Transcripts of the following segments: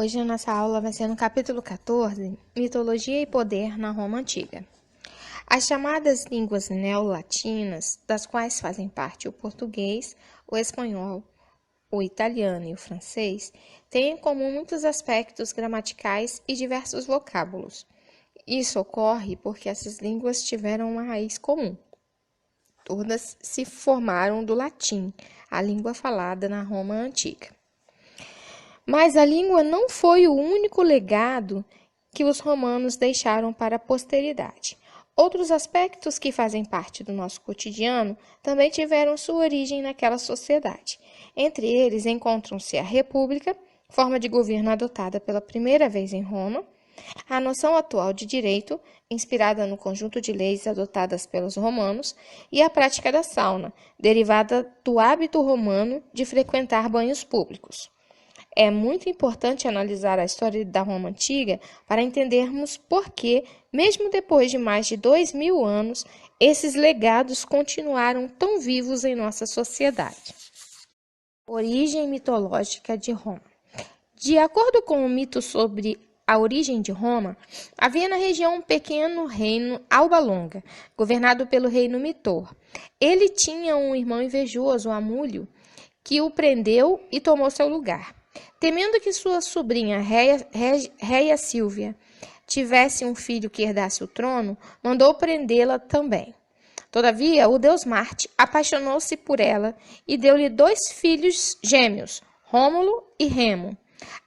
Hoje a nossa aula vai ser no capítulo 14, Mitologia e Poder na Roma Antiga. As chamadas línguas neolatinas, das quais fazem parte o português, o espanhol, o italiano e o francês, têm em comum muitos aspectos gramaticais e diversos vocábulos. Isso ocorre porque essas línguas tiveram uma raiz comum. Todas se formaram do latim, a língua falada na Roma Antiga. Mas a língua não foi o único legado que os romanos deixaram para a posteridade. Outros aspectos que fazem parte do nosso cotidiano também tiveram sua origem naquela sociedade. Entre eles encontram-se a república, forma de governo adotada pela primeira vez em Roma, a noção atual de direito, inspirada no conjunto de leis adotadas pelos romanos, e a prática da sauna, derivada do hábito romano de frequentar banhos públicos. É muito importante analisar a história da Roma Antiga para entendermos por que, mesmo depois de mais de 2000 anos, esses legados continuaram tão vivos em nossa sociedade. Origem mitológica de Roma. De acordo com o mito sobre a origem de Roma, havia na região um pequeno reino Alba Longa, governado pelo reino Mitor. Ele tinha um irmão invejoso, Amúlio, que o prendeu e tomou seu lugar. Temendo que sua sobrinha Réia Sílvia tivesse um filho que herdasse o trono, mandou prendê-la também. Todavia, o deus Marte apaixonou-se por ela e deu-lhe 2 filhos gêmeos, Rômulo e Remo.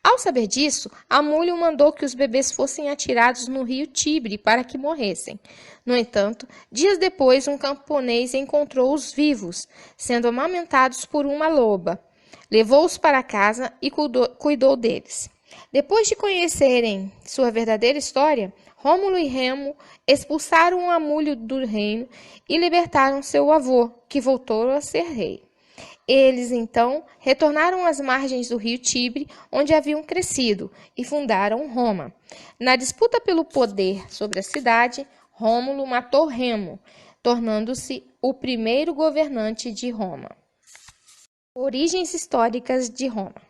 Ao saber disso, Amúlio mandou que os bebês fossem atirados no rio Tibre para que morressem. No entanto, dias depois, um camponês encontrou-os vivos, sendo amamentados por uma loba. Levou-os para casa e cuidou deles. Depois de conhecerem sua verdadeira história, Rômulo e Remo expulsaram Amúlio do reino e libertaram seu avô, que voltou a ser rei. Eles, então, retornaram às margens do rio Tibre, onde haviam crescido, e fundaram Roma. Na disputa pelo poder sobre a cidade, Rômulo matou Remo, tornando-se o primeiro governante de Roma. Origens históricas de Roma.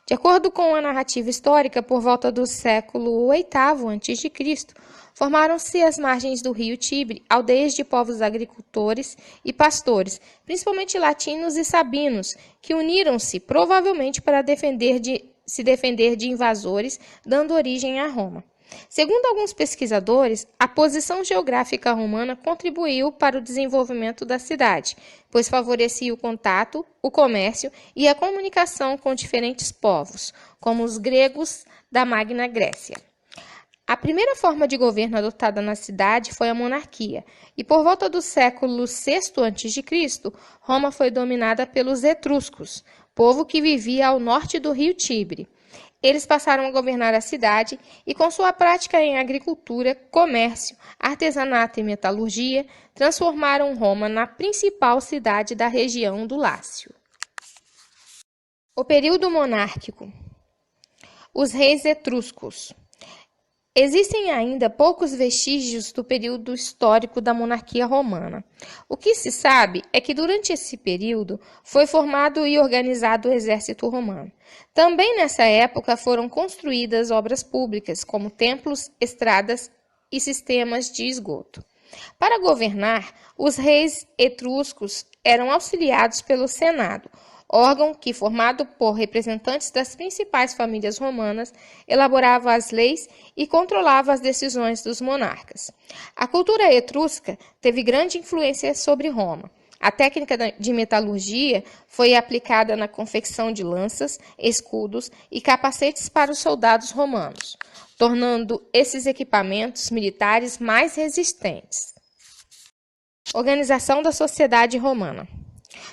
De acordo com a narrativa histórica, por volta do século VIII a.C., formaram-se às margens do rio Tibre aldeias de povos agricultores e pastores, principalmente latinos e sabinos, que uniram-se provavelmente para se defender de invasores, dando origem a Roma. Segundo alguns pesquisadores, a posição geográfica romana contribuiu para o desenvolvimento da cidade, pois favorecia o contato, o comércio e a comunicação com diferentes povos, como os gregos da Magna Grécia. A primeira forma de governo adotada na cidade foi a monarquia, e por volta do século VI a.C., Roma foi dominada pelos etruscos, povo que vivia ao norte do rio Tibre. Eles passaram a governar a cidade e, com sua prática em agricultura, comércio, artesanato e metalurgia, transformaram Roma na principal cidade da região do Lácio. O período monárquico. Os reis etruscos. Existem ainda poucos vestígios do período histórico da monarquia romana. O que se sabe é que durante esse período foi formado e organizado o exército romano. Também nessa época foram construídas obras públicas, como templos, estradas e sistemas de esgoto. Para governar, os reis etruscos eram auxiliados pelo Senado, órgão que, formado por representantes das principais famílias romanas, elaborava as leis e controlava as decisões dos monarcas. A cultura etrusca teve grande influência sobre Roma. A técnica de metalurgia foi aplicada na confecção de lanças, escudos e capacetes para os soldados romanos, tornando esses equipamentos militares mais resistentes. Organização da sociedade romana.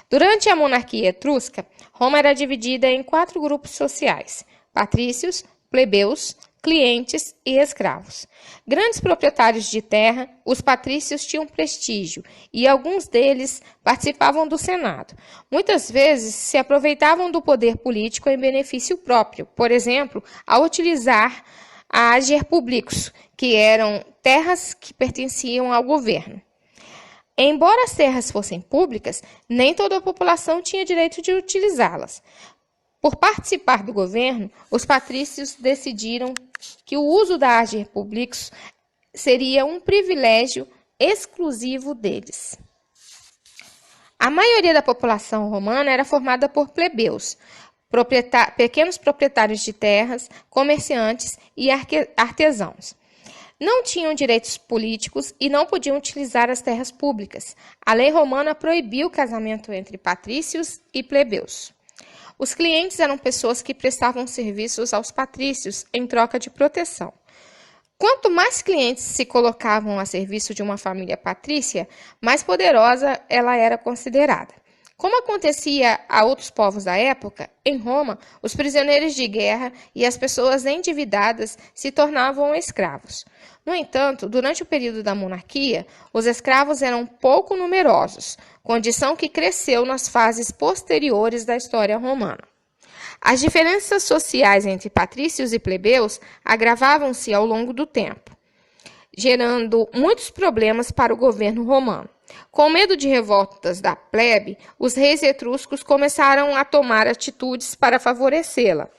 Durante a monarquia etrusca, Roma era dividida em 4 grupos sociais: patrícios, plebeus, clientes e escravos. Grandes proprietários de terra, os patrícios tinham prestígio e alguns deles participavam do Senado. Muitas vezes se aproveitavam do poder político em benefício próprio, por exemplo, ao utilizar a ager publicus, que eram terras que pertenciam ao governo. Embora as terras fossem públicas, nem toda a população tinha direito de utilizá-las. Por participar do governo, os patrícios decidiram que o uso da agere publicus seria um privilégio exclusivo deles. A maioria da população romana era formada por plebeus, pequenos proprietários de terras, comerciantes e artesãos. Não tinham direitos políticos e não podiam utilizar as terras públicas. A lei romana proibiu o casamento entre patrícios e plebeus. Os clientes eram pessoas que prestavam serviços aos patrícios em troca de proteção. Quanto mais clientes se colocavam a serviço de uma família patrícia, mais poderosa ela era considerada. Como acontecia a outros povos da época, em Roma, os prisioneiros de guerra e as pessoas endividadas se tornavam escravos. No entanto, durante o período da monarquia, os escravos eram pouco numerosos, condição que cresceu nas fases posteriores da história romana. As diferenças sociais entre patrícios e plebeus agravavam-se ao longo do tempo, gerando muitos problemas para o governo romano. Com medo de revoltas da plebe, os reis etruscos começaram a tomar atitudes para favorecê-la.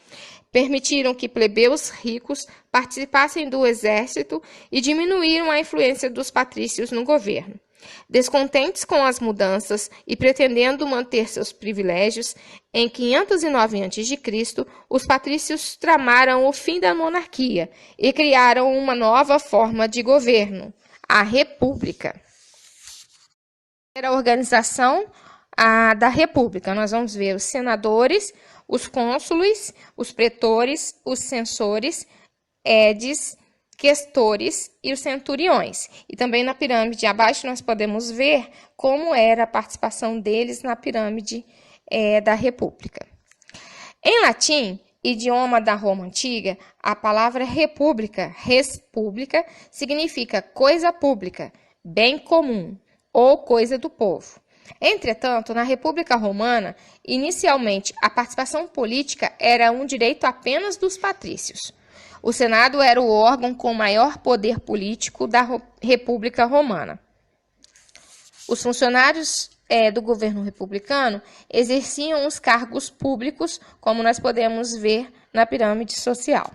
Permitiram que plebeus ricos participassem do exército e diminuíram a influência dos patrícios no governo. Descontentes com as mudanças e pretendendo manter seus privilégios, em 509 a.C., os patrícios tramaram o fim da monarquia e criaram uma nova forma de governo, a república. A organização da república, nós vamos ver os senadores, os cônsules, os pretores, os censores, edes, questores e os centuriões. E também na pirâmide abaixo nós podemos ver como era a participação deles na pirâmide da república. Em latim, idioma da Roma antiga, a palavra república, res publica, significa coisa pública, bem comum ou coisa do povo. Entretanto, na República Romana, inicialmente a participação política era um direito apenas dos patrícios. O Senado era o órgão com maior poder político da República Romana. Os funcionários do governo republicano exerciam os cargos públicos, como nós podemos ver na pirâmide social.